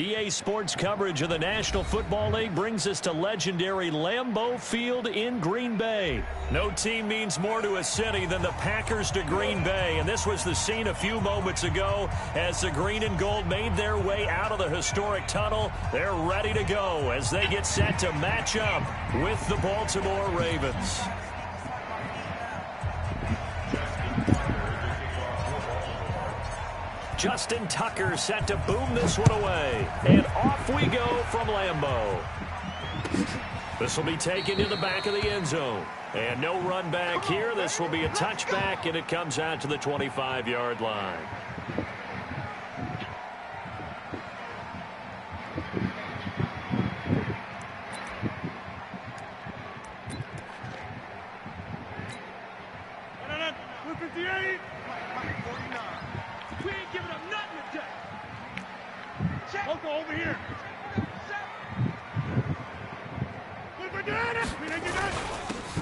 EA Sports coverage of the National Football League brings us to legendary Lambeau Field in Green Bay. No team means more to a city than the Packers to Green Bay, and this was the scene a few moments ago as the green and gold made their way out of the historic tunnel. They're ready to go as they get set to match up with the Baltimore Ravens. Justin Tucker set to boom this one away. And off we go from Lambeau. This will be taken to the back of the end zone. And no run back here. This will be a touchback, and it comes out to the 25-yard line. Over here.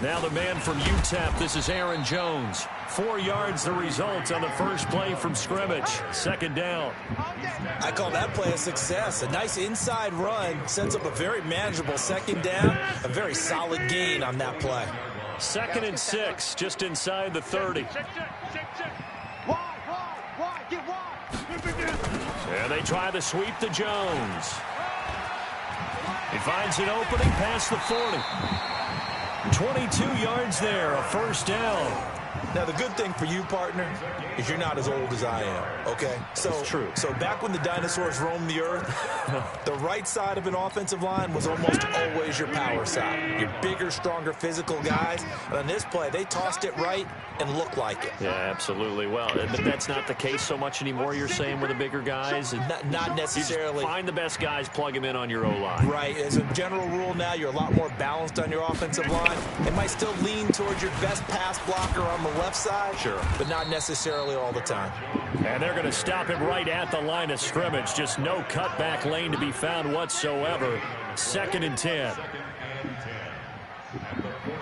Now the man from UTEP, this is Aaron Jones. 4 yards the result on the first play from scrimmage. Second down. I call that play a success. A nice inside run sets up a very manageable second down. A very solid gain on that play. 2nd and 6, just inside the 30. And they try to sweep to Jones. He finds an opening past the 40. 22 yards there, a first down. Now, the good thing for you, partner, is you're not as old as I am, okay? That's true. So back when the dinosaurs roamed the earth, the right side of an offensive line was almost always your power side. Your bigger, stronger, physical guys. But on this play, they tossed it right and looked like it. Yeah, absolutely. Well, but that's not the case so much anymore, you're saying, with the bigger guys? Not necessarily. You just find the best guys, plug them in on your O-line. Right. As a general rule now, you're a lot more balanced on your offensive line. It might still lean towards your best pass blocker on the left side, sure, but not necessarily all the time. And they're going to stop him right at the line of scrimmage. Just no cutback lane to be found whatsoever. 2nd and 10.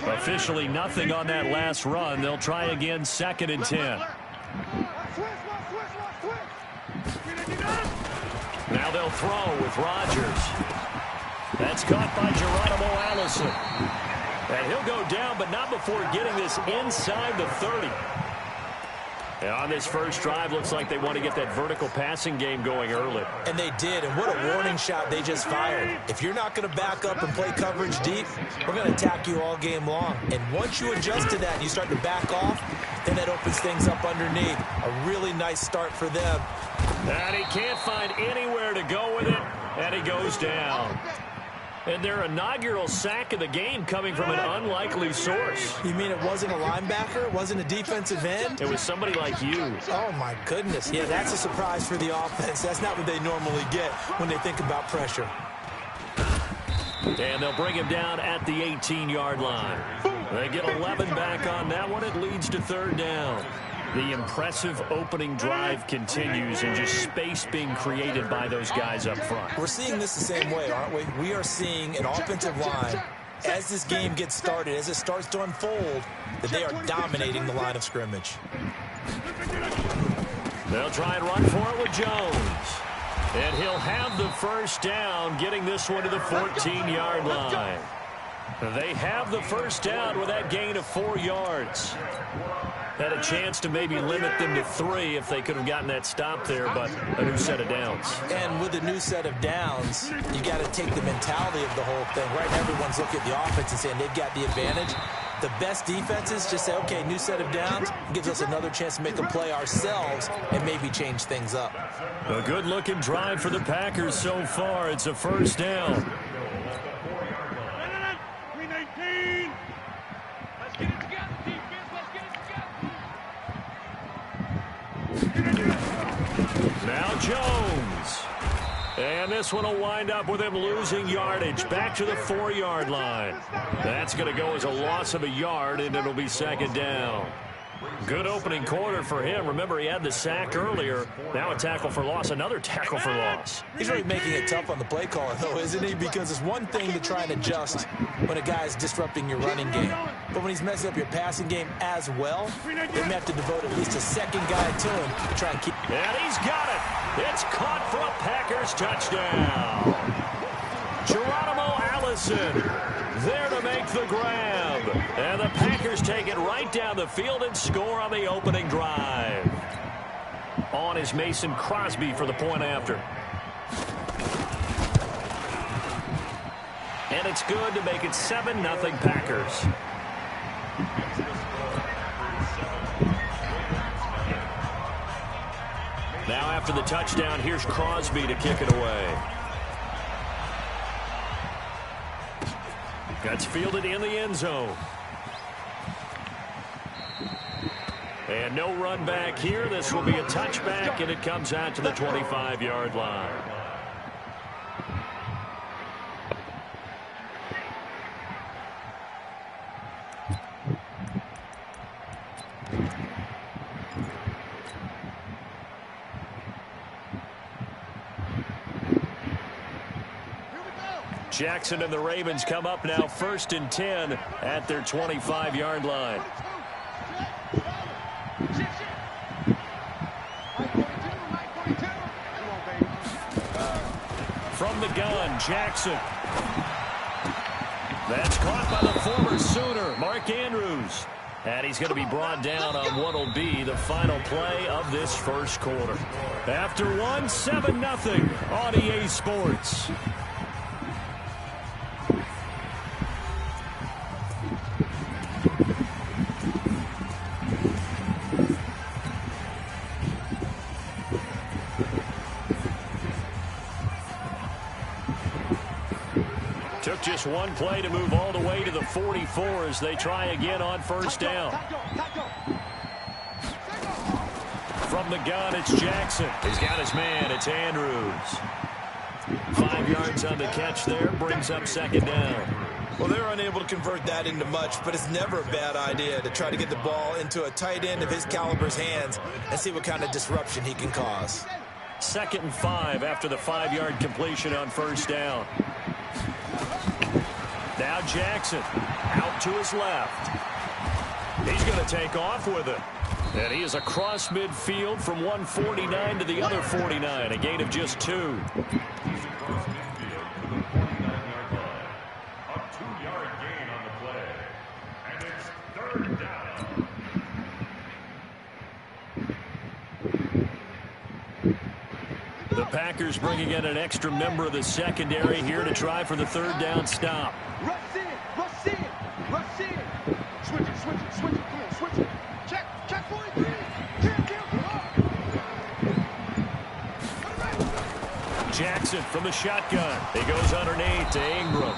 Officially nothing on that last run. They'll try again, 2nd and 10. Now they'll throw with Rodgers. That's caught by Geronimo Allison. And he'll go down, but not before getting this inside the 30. And on this first drive, looks like they want to get that vertical passing game going early. And they did, and what a warning shot they just fired. If you're not going to back up and play coverage deep, we're going to attack you all game long. And once you adjust to that and you start to back off, then that opens things up underneath. A really nice start for them. And he can't find anywhere to go with it, and he goes down. And their inaugural sack of the game coming from an unlikely source. You mean it wasn't a linebacker? It wasn't a defensive end? It was somebody like you. Oh, my goodness. Yeah, that's a surprise for the offense. That's not what they normally get when they think about pressure. And they'll bring him down at the 18-yard line. They get 11 back on that one. It leads to 3rd down. The impressive opening drive continues and just space being created by those guys up front. We're seeing this the same way, aren't we? We are seeing an offensive line, as this game gets started, as it starts to unfold, that they are dominating the line of scrimmage. They'll try and run for it with Jones. And he'll have the first down, getting this one to the 14-yard line. They have the first down with that gain of 4 yards. Had a chance to maybe limit them to 3 if they could have gotten that stop there, but a new set of downs. And with a new set of downs, you got to take the mentality of the whole thing. Right now, everyone's looking at the offense and saying they've got the advantage. The best defenses just say, okay, new set of downs, gives us another chance to make a play ourselves and maybe change things up. A good-looking drive for the Packers so far. It's a first down. Now Jones. And this one will wind up with him losing yardage back to the 4-yard line. That's going to go as a loss of a yard, and it'll be 2nd down. Good opening quarter for him. Remember, he had the sack earlier. Now a tackle for loss, another tackle for loss. He's really making it tough on the play caller, though, isn't he? Because it's one thing to try and adjust when a guy's disrupting your running game. But when he's messing up your passing game as well, they may have to devote at least a second guy to him to try and keep. And he's got it. It's caught for a Packers touchdown. Geronimo Allison there to make the grab. And the Packers take it right down the field and score on the opening drive. On is Mason Crosby for the point after. And it's good to make it 7-0 Packers. Now after the touchdown, here's Crosby to kick it away. That's fielded in the end zone. And no run back here. This will be a touchback, and it comes out to the 25-yard line. Jackson and the Ravens come up now 1st and 10 at their 25-yard line. From the gun, Jackson. That's caught by the former Sooner, Mark Andrews. And he's going to be brought down on what will be the final play of this first quarter. After one, 7-0 on EA Sports. Took just one play to move all the way to the 44 as they try again on first down. From the gun, it's Jackson. He's got his man. It's Andrews. 5 yards on the catch there. Brings up 2nd down. Well, they're unable to convert that into much, but it's never a bad idea to try to get the ball into a tight end of his caliber's hands and see what kind of disruption he can cause. 2nd and 5 after the 5-yard completion on first down. Now Jackson out to his left. He's going to take off with it. And he is across midfield from 149 to the other 49. A gain of just 2. A 2-yard gain on the play. And it's 3rd down. The Packers bringing in an extra member of the secondary here to try for the 3rd down stop. Rush in, rush in, rush in. Switch it, switch it, switch it, clear, switch it. Check 43. Jackson from the shotgun. He goes underneath to Ingram.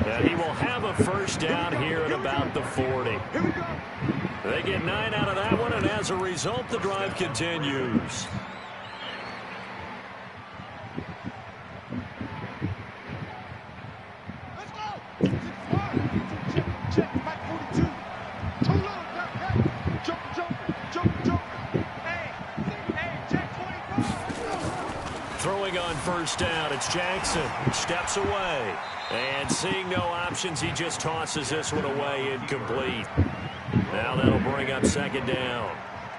And he will have a first down here at about the 40. They get 9 out of that one, and as a result, the drive continues. Throwing on first down, it's Jackson. Steps away. And seeing no options, he just tosses this one away incomplete. Now that'll bring up 2nd down.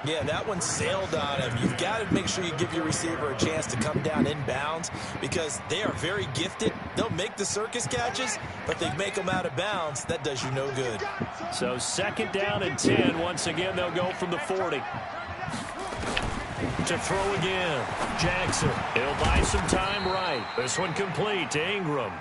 Yeah, that one sailed on him. You've got to make sure you give your receiver a chance to come down inbounds because they are very gifted. They'll make the circus catches, but they make them out of bounds. That does you no good. So 2nd down and 10. Once again, they'll go from the 40. To throw again. Jackson. He'll buy some time right. This one complete to Ingram.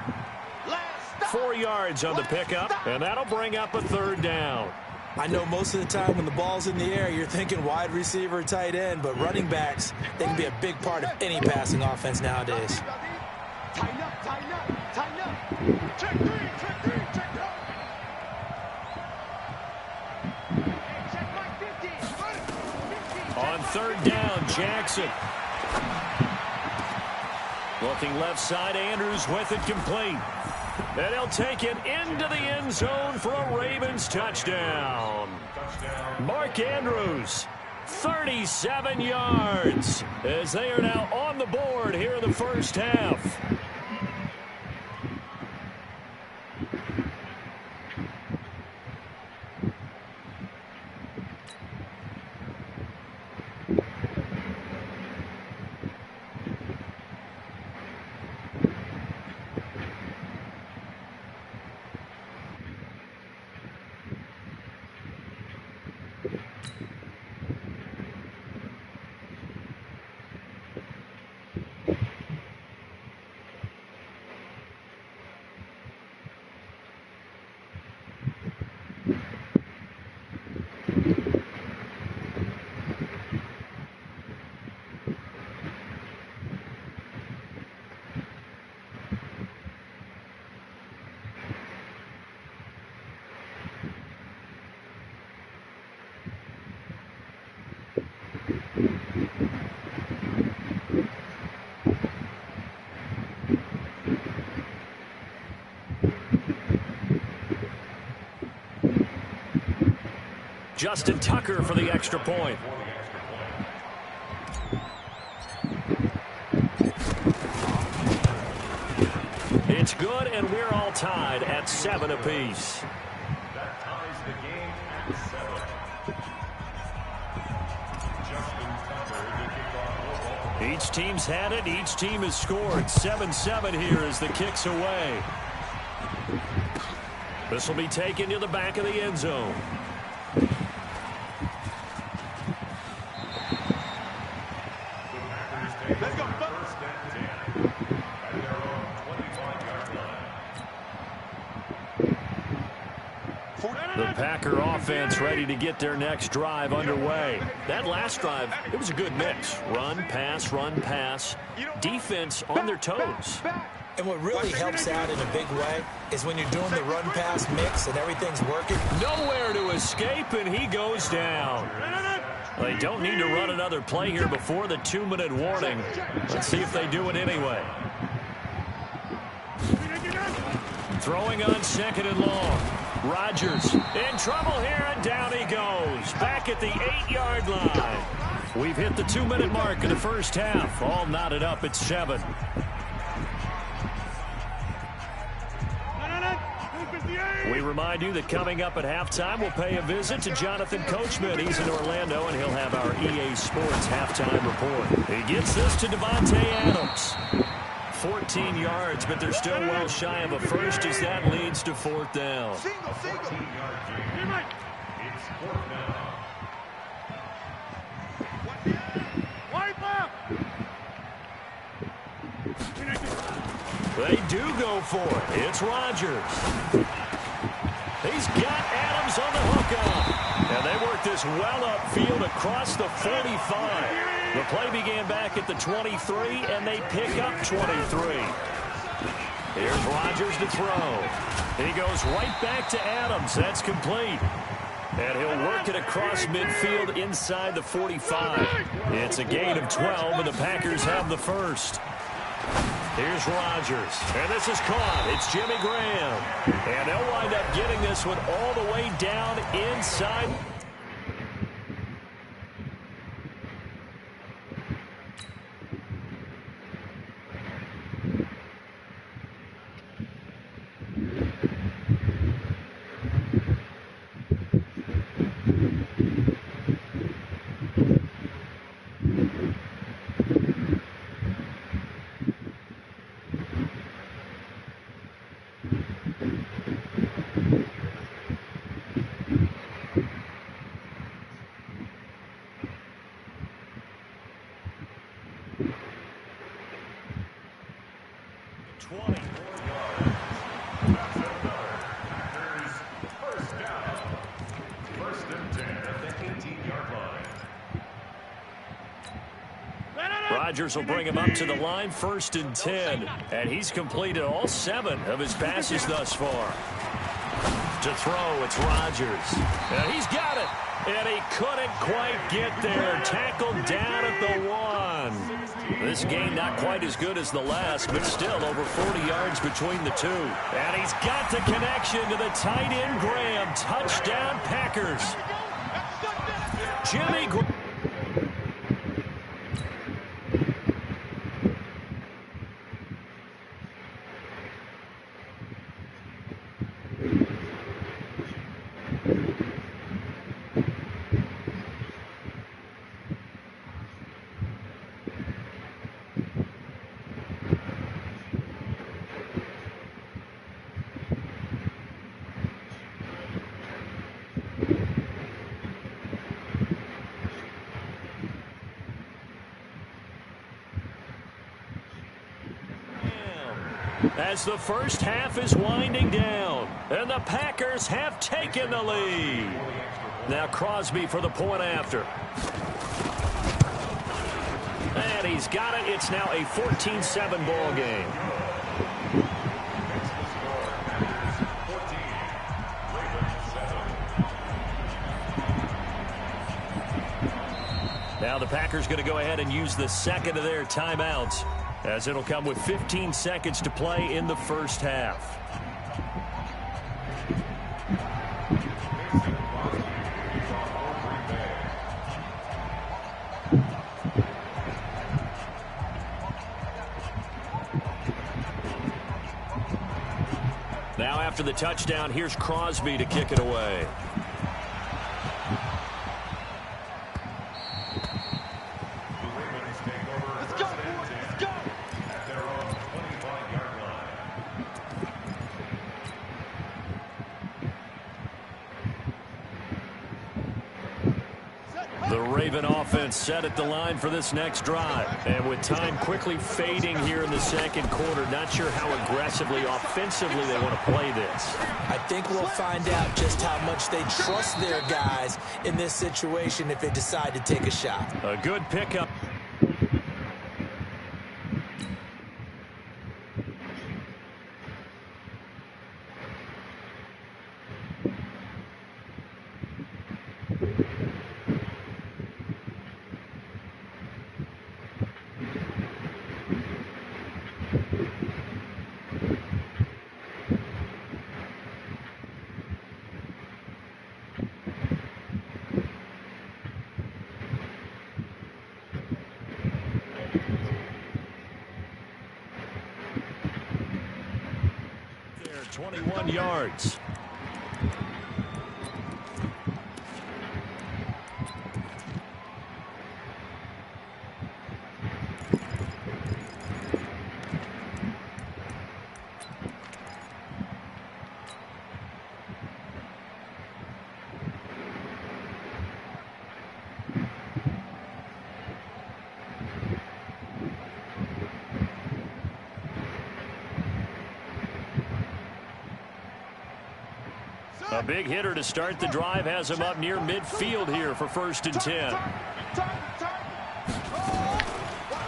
4 yards on the pickup, and that'll bring up a 3rd down. I know most of the time when the ball's in the air, you're thinking wide receiver, tight end, but running backs, they can be a big part of any passing offense nowadays. Tighten up, tighten up, tighten up. Check 3, check 3, check 4. Check my 50. On 3rd down, Jackson. Looking left side, Andrews with it complete. And he'll take it into the end zone for a Ravens touchdown. Mark Andrews, 37 yards, as they are now on the board here in the first half. Justin Tucker for the extra point. It's good, and we're all tied at 7 apiece. That ties the game at 7. Justin Tucker, the kickoff. Each team's had it. Each team has scored. 7-7 here as the kick's away. This will be taken to the back of the end zone. Let's go. First and 10 at their own 25-yard line. The Packer offense ready to get their next drive underway. That last drive, it was a good mix. Run, pass, defense on their toes. And what really helps out in a big way is when you're doing the run-pass mix and everything's working. Nowhere to escape, and he goes down. They don't need to run another play here before the 2-minute warning. Let's see if they do it anyway. Throwing on 2nd and long. Rodgers in trouble here, and down he goes. Back at the 8-yard line. We've hit the 2-minute mark in the first half. All knotted up at 7. We remind you that coming up at halftime, we'll pay a visit to Jonathan Coachman. He's in Orlando, and he'll have our EA Sports halftime report. He gets this to Devontae Adams. 14 yards, but they're still well shy of a first as that leads to 4th down. 14-yard gain. It's 4th down. They do go for it. It's Rodgers. He's got Adams on the hookup. And they work this well upfield across the 45. The play began back at the 23, and they pick up 23. Here's Rodgers to throw. He goes right back to Adams. That's complete. And he'll work it across midfield inside the 45. It's a gain of 12, and the Packers have the first. Here's Rodgers, and this is caught. It's Jimmy Graham. And they'll wind up getting this one all the way down inside. Rodgers will bring him up to the line, 1st and 10. And he's completed all 7 of his passes thus far. To throw, it's Rodgers. And he's got it. And he couldn't quite get there. Tackled down at the 1. This game not quite as good as the last, but still over 40 yards between the two. And he's got the connection to the tight end Graham. Touchdown Packers. Jimmy Graham. As the first half is winding down, and the Packers have taken the lead. Now Crosby for the point after. And he's got it. It's now a 14-7 ball game. Now the Packers going to go ahead and use the second of their timeouts, as it'll come with 15 seconds to play in the first half. Now after the touchdown, here's Crosby to kick it away. Let's go, boys. Let's go. At their own 25-yard line. The Raven offense set at the line for this next drive. And with time quickly fading here in the second quarter, not sure how aggressively, offensively they want to play this. I think we'll find out just how much they trust their guys in this situation if they decide to take a shot. A good pickup. There, 21 yards. A big hitter to start the drive has him up near midfield here for 1st and 10.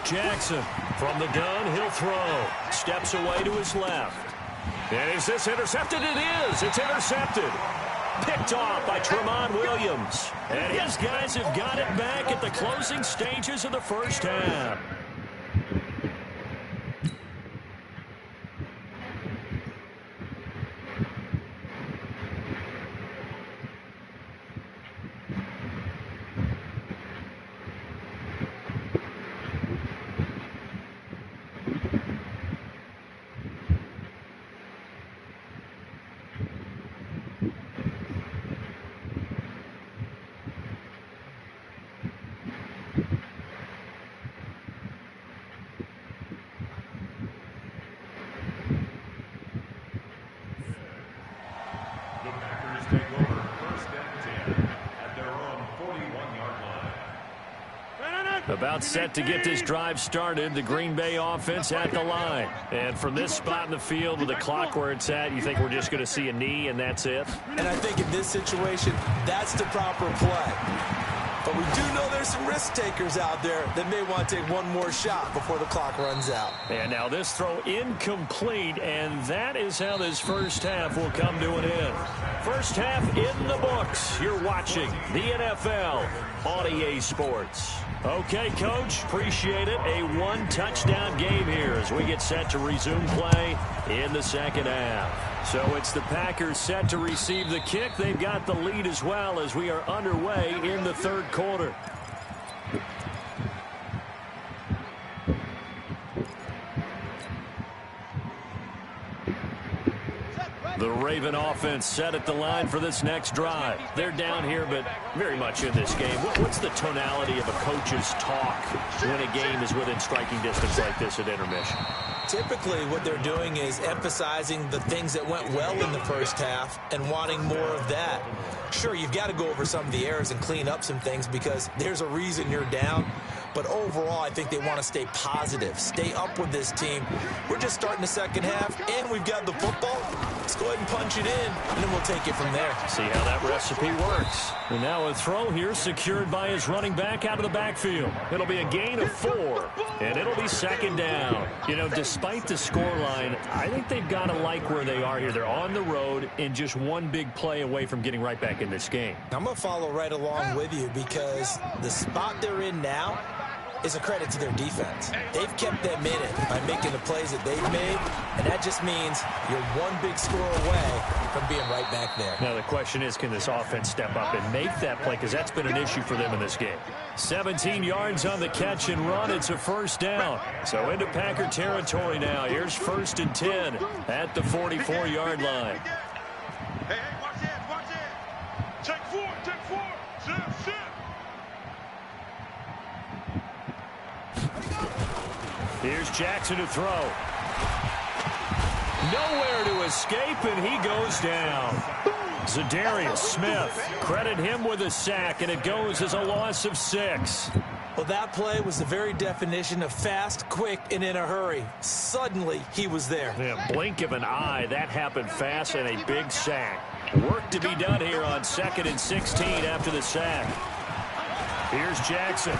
Jackson from the gun, he'll throw. Steps away to his left. And is this intercepted? It is. It's intercepted. Picked off by Tremont Williams. And his guys have got it back at the closing stages of the first half. The Packers take over 1st and 10 at their own 41-yard line. About set to get this drive started, the Green Bay offense at the line. And from this spot in the field with the clock where it's at, you think we're just going to see a knee and that's it? And I think in this situation, that's the proper play. But we do know there's some risk takers out there that may want to take one more shot before the clock runs out. And now this throw incomplete, and that is how this first half will come to an end. First half in the books. You're watching the NFL on EA Sports. Okay, Coach, appreciate it. A one-touchdown game here as we get set to resume play in the second half. So it's the Packers set to receive the kick. They've got the lead as well as we are underway in the third quarter. The Raven offense set at the line for this next drive. They're down here, but very much in this game. What's the tonality of a coach's talk when a game is within striking distance like this at intermission? Typically, what they're doing is emphasizing the things that went well in the first half and wanting more of that. Sure, you've got to go over some of the errors and clean up some things because there's a reason you're down. But overall, I think they want to stay positive, stay up with this team. We're just starting the second half, and we've got the football. Let's go ahead and punch it in, and then we'll take it from there. See how that recipe works. And now a throw here secured by his running back out of the backfield. It'll be a gain of 4, and it'll be second down. You know, despite the scoreline, I think they've got to like where they are here. They're on the road and just one big play away from getting right back in this game. I'm going to follow right along with you because the spot they're in now, is a credit to their defense. They've kept them in it by making the plays that they've made, and that just means you're one big score away from being right back there. Now the question is, can this offense step up and make that play? Because that's been an issue for them in this game. 17 yards on the catch and run. It's a first down. So into Packer territory now. Here's 1st and 10 at the 44-yard line. Hey, watch it, watch it. Check four. Sit. Here's Jackson to throw. Nowhere to escape, and he goes down. Zadarius Smith, credit him with a sack, and it goes as a loss of 6. Well, that play was the very definition of fast, quick, and in a hurry. Suddenly, he was there. Yeah, blink of an eye, that happened fast, and a big sack. Work to be done here on 2nd and 16 after the sack. Here's Jackson.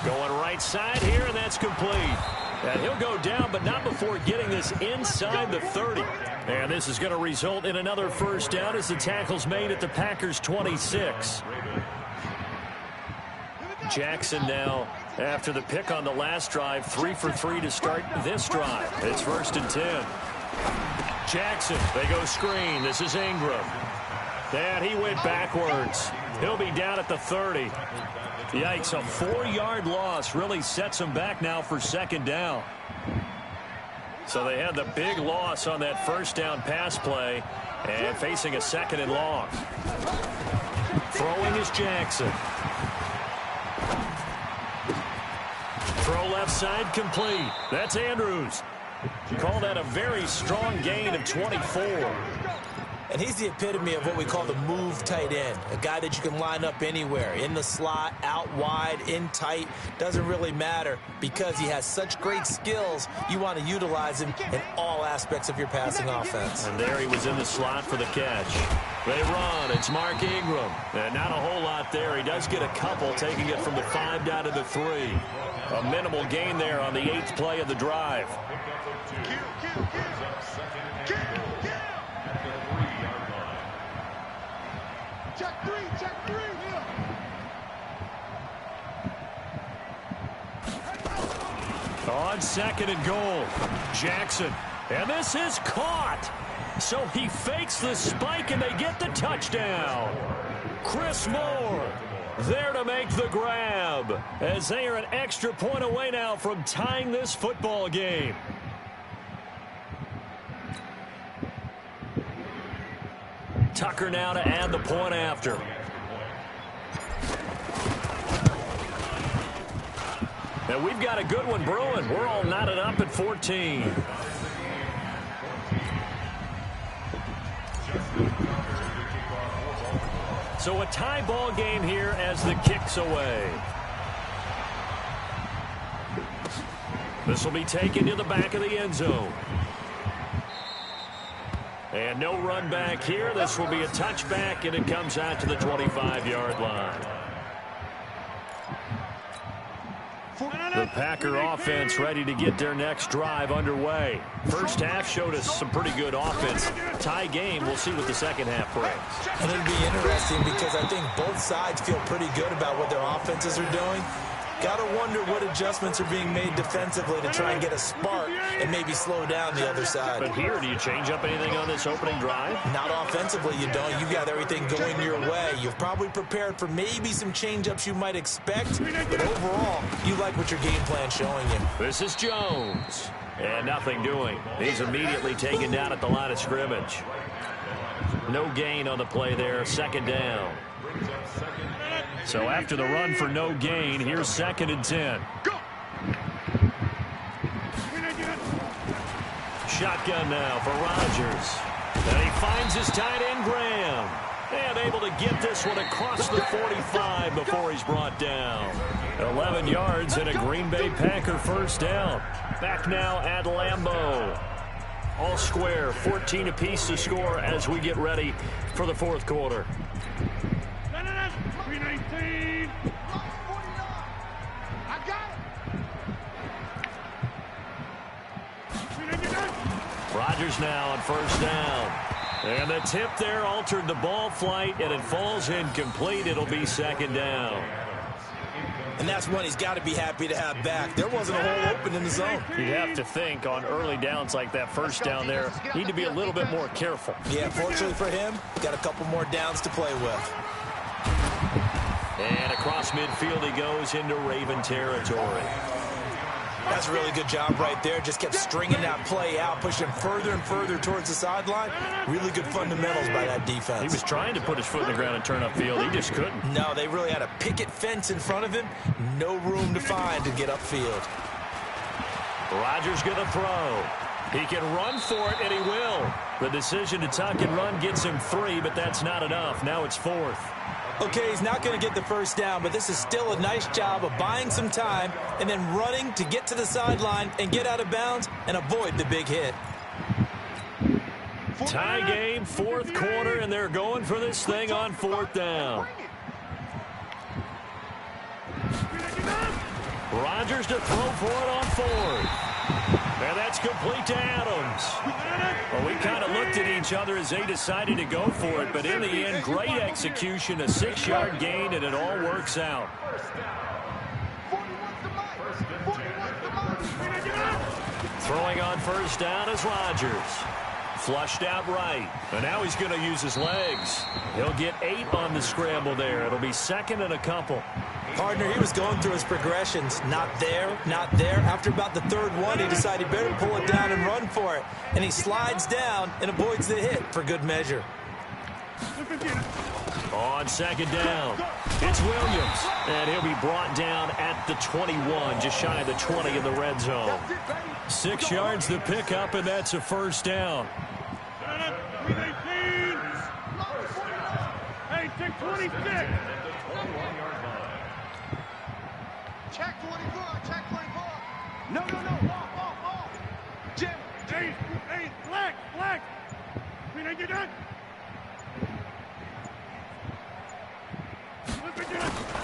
Going right side here, and that's complete. And he'll go down, but not before getting this inside the 30. And this is going to result in another first down as the tackle's made at the Packers' 26. Jackson now, after the pick on the last drive, 3 for 3 to start this drive. It's 1st and 10. Jackson, they go screen. This is Ingram. And he went backwards. He'll be down at the 30. Yikes, a 4-yard loss really sets them back now for 2nd down. So they had the big loss on that first down pass play and facing a 2nd and long. Throwing is Jackson. Throw left side complete. That's Andrews. Call that a very strong gain of 24. And he's the epitome of what we call the move tight end. A guy that you can line up anywhere. In the slot, out wide, in tight. Doesn't really matter because he has such great skills. You want to utilize him in all aspects of your passing offense. And there he was in the slot for the catch. They run. It's Mark Ingram. And not a whole lot there. He does get a couple, taking it from the 5 down to the 3. A minimal gain there on the 8th play of the drive. Check three. On 2nd and goal, Jackson. And this is caught. So he fakes the spike, and they get the touchdown. Chris Moore there to make the grab, as they are an extra point away now from tying this football game. Tucker now to add the point after. And we've got a good one brewing. We're all knotted up at 14. So a tie ball game here as the kick's away. This will be taken to the back of the end zone. And no run back here. This will be a touchback, and it comes out to the 25-yard line. The Packer offense ready to get their next drive underway. First half showed us some pretty good offense. Tie game, we'll see what the second half brings. And it'll be interesting because I think both sides feel pretty good about what their offenses are doing. Got to wonder what adjustments are being made defensively to try and get a spark and maybe slow down the other side. But here, do you change up anything on this opening drive? Not offensively, you don't. You've got everything going your way. You've probably prepared for maybe some change-ups you might expect, but overall, you like what your game plan's showing you. This is Jones. And nothing doing. He's immediately taken down at the line of scrimmage. No gain on the play there. 2nd down. So after the run for no gain, here's 2nd and 10. Shotgun now for Rodgers. And he finds his tight end, Graham. And able to get this one across the 45 before he's brought down. 11 yards and a Green Bay Packer first down. Back now at Lambeau. All square, 14 apiece to score as we get ready for the 4th quarter. Rodgers now on first down. And the tip there altered the ball flight, and it falls incomplete. It'll be 2nd down. And that's one he's got to be happy to have back. There wasn't a hole open in the zone. You'd have to think on early downs like that first down there, need to be a little bit more careful. Yeah, fortunately for him, got a couple more downs to play with. And across midfield he goes into Raven territory. That's a really good job right there. Just kept stringing that play out, pushing further and further towards the sideline. Really good fundamentals by that defense. He was trying to put his foot in the ground and turn upfield. He just couldn't. No, they really had a picket fence in front of him. No room to find to get upfield. Rodgers going to throw. He can run for it, and he will. The decision to tuck and run gets him 3, but that's not enough. Now it's 4th. Okay, he's not going to get the first down, but this is still a nice job of buying some time and then running to get to the sideline and get out of bounds and avoid the big hit. Tie game, 4th quarter, and they're going for this thing on 4th down. Rodgers to throw for it on 4th. And that's complete to Adams. Well, we kind of looked at each other as they decided to go for it, but in the end, great execution, a 6-yard gain, and it all works out. Throwing on first down is Rodgers. Flushed out right, and now he's going to use his legs. He'll get 8 on the scramble there. It'll be 2nd and a couple. Partner, he was going through his progressions. Not there, not there. After about the 3rd one, he decided he better pull it down and run for it. And he slides down and avoids the hit for good measure. On 2nd down, it's Williams. And he'll be brought down at the 21, just shy of the 20 in the red zone. 6 yards to pick up, and that's a first down. Hey, take 26. Check 24, check 24. No, off. Jim. Hey, black. We didn't get done.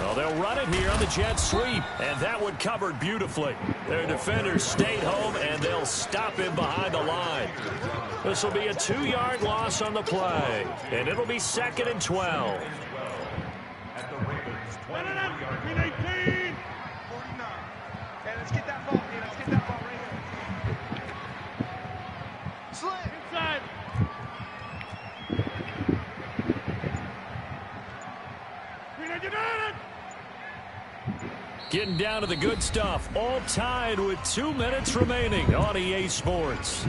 Well, they'll run it here on the jet sweep, and that one covered beautifully. Their defenders stayed home, and they'll stop him behind the line. This will be a 2-yard loss on the play, and it'll be 2nd and 12. At the Ravens, 21-yard line. 18. 49. Hey, let's get that ball here. Let's get that ball right here. Slim. Inside. Getting down to the good stuff, all tied with 2 minutes remaining on EA Sports.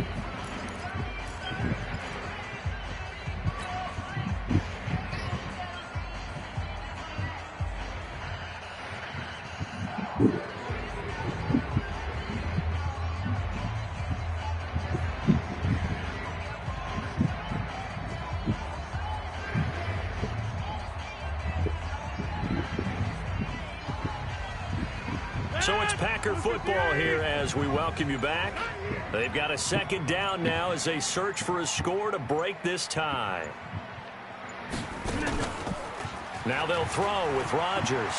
So it's Packer football here as we welcome you back. They've got a 2nd down now as they search for a score to break this tie. Now they'll throw with Rodgers.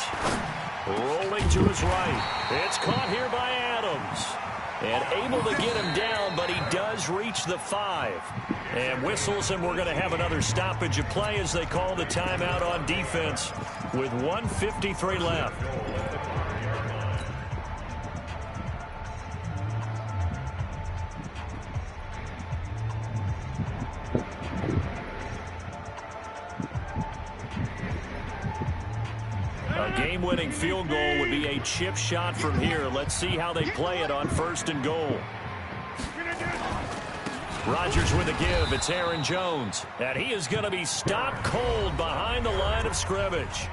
Rolling to his right. It's caught here by Adams. And able to get him down, but he does reach the 5. And whistles, and we're going to have another stoppage of play as they call the timeout on defense with 1:53 left. A game-winning field goal would be a chip shot from here. Let's see how they play it on 1st and goal. Rodgers with a give. It's Aaron Jones. And he is going to be stopped cold behind the line of scrimmage.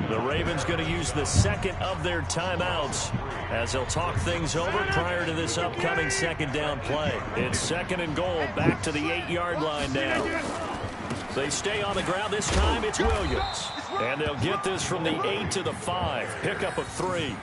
The Ravens going to use the 2nd of their timeouts as they'll talk things over prior to this upcoming 2nd down play. It's 2nd and goal, back to the 8-yard line now. They stay on the ground. This time it's Williams. And they'll get this from the 8 to the 5. Pickup of 3.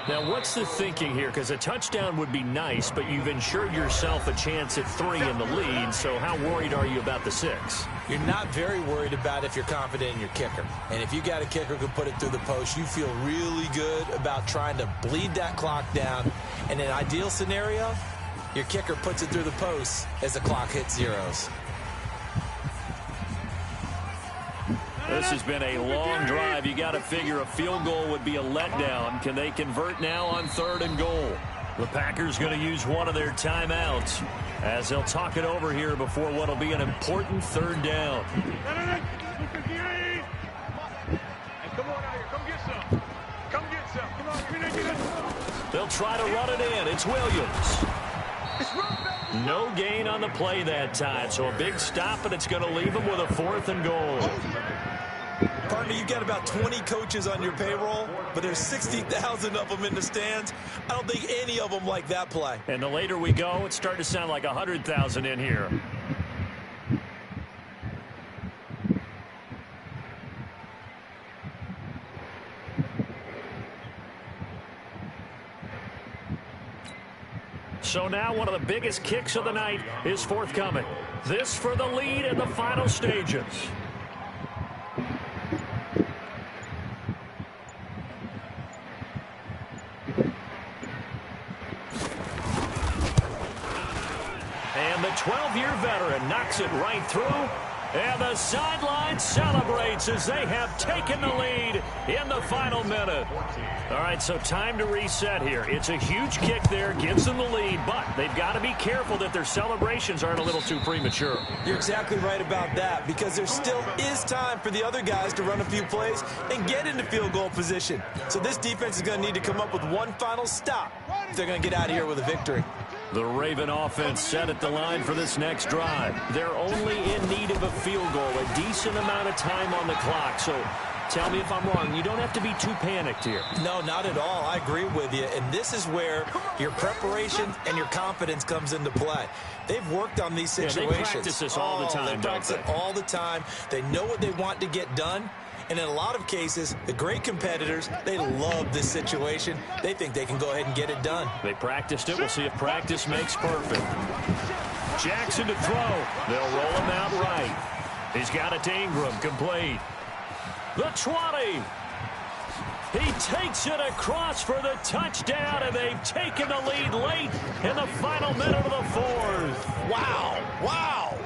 Now, what's the thinking here? Because a touchdown would be nice, but you've ensured yourself a chance at 3 in the lead. So how worried are you about the 6? You're not very worried about if you're confident in your kicker. And if you got a kicker who can put it through the post, you feel really good about trying to bleed that clock down. In an ideal scenario, your kicker puts it through the post as the clock hits zeros. This has been a long drive. You got to figure a field goal would be a letdown. Can they convert now on 3rd and goal? The Packers going to use one of their timeouts as they'll talk it over here before what will be an important 3rd down. Hey, come on out here. Come get some. Come get some. Come on. They'll try to run it in. It's Williams. It's run back. No gain on the play that time, so a big stop, and it's going to leave them with a 4th and goal. Partner, you got about 20 coaches on your payroll, but there's 60,000 of them in the stands. I don't think any of them like that play. And the later we go, it's starting to sound like 100,000 in here. So now one of the biggest kicks of the night is forthcoming. This for the lead in the final stages. And the 12-year veteran knocks it right through. And the sideline celebrates as they have taken the lead in the final minute. All right, so time to reset here. It's a huge kick there, gives them the lead, but they've got to be careful that their celebrations aren't a little too premature. You're exactly right about that, because there still is time for the other guys to run a few plays and get into field goal position. So this defense is going to need to come up with one final stop if they're going to get out of here with a victory. The Raven offense set at the line for this next drive. They're only in need of a field goal, a decent amount of time on the clock. So tell me if I'm wrong. You don't have to be too panicked here. No, not at all. I agree with you. And this is where your preparation and your confidence comes into play. They've worked on these situations. Yeah, they practice this all the time, They practice it all the time. They know what they want to get done. And in a lot of cases, the great competitors, they love this situation. They think they can go ahead and get it done. They practiced it. We'll see if practice makes perfect. Jackson to throw. They'll roll him out right. He's got it to Ingram, complete. The 20. He takes it across for the touchdown, and they've taken the lead late in the final minute of the 4th. Wow, wow,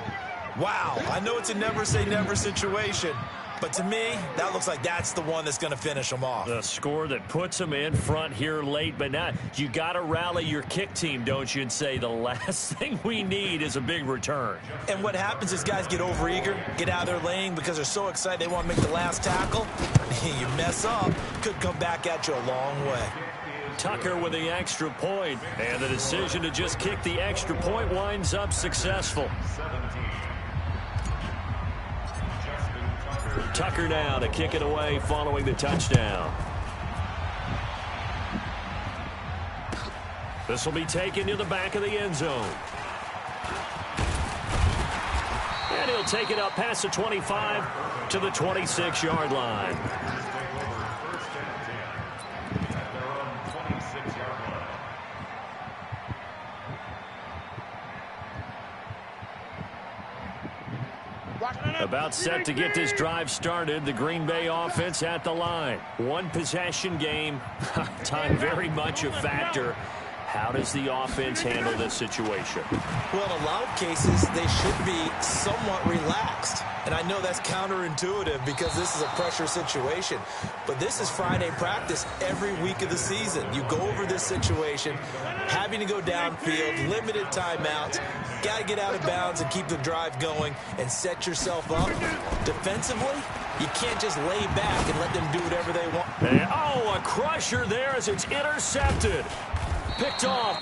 wow. I know it's a never-say-never situation, but to me, that looks like that's the one that's going to finish them off. The score that puts them in front here late, but now you got to rally your kick team, don't you, and say the last thing we need is a big return. And what happens is guys get overeager, get out of their lane because they're so excited they want to make the last tackle. You mess up, could come back at you a long way. Tucker with the extra point, and the decision to just kick the extra point winds up successful. Tucker now to kick it away following the touchdown. This will be taken to the back of the end zone. And he'll take it up past the 25 to the 26-yard line. About set to get this drive started. The Green Bay offense at the line. One possession game. Time very much a factor. How does the offense handle this situation? Well, in a lot of cases, they should be somewhat relaxed. And I know that's counterintuitive because this is a pressure situation. But this is Friday practice every week of the season. You go over this situation, having to go downfield, limited timeouts, got to get out of bounds and keep the drive going and set yourself up. Defensively, you can't just lay back and let them do whatever they want. And, oh, a crusher there as it's intercepted. Picked off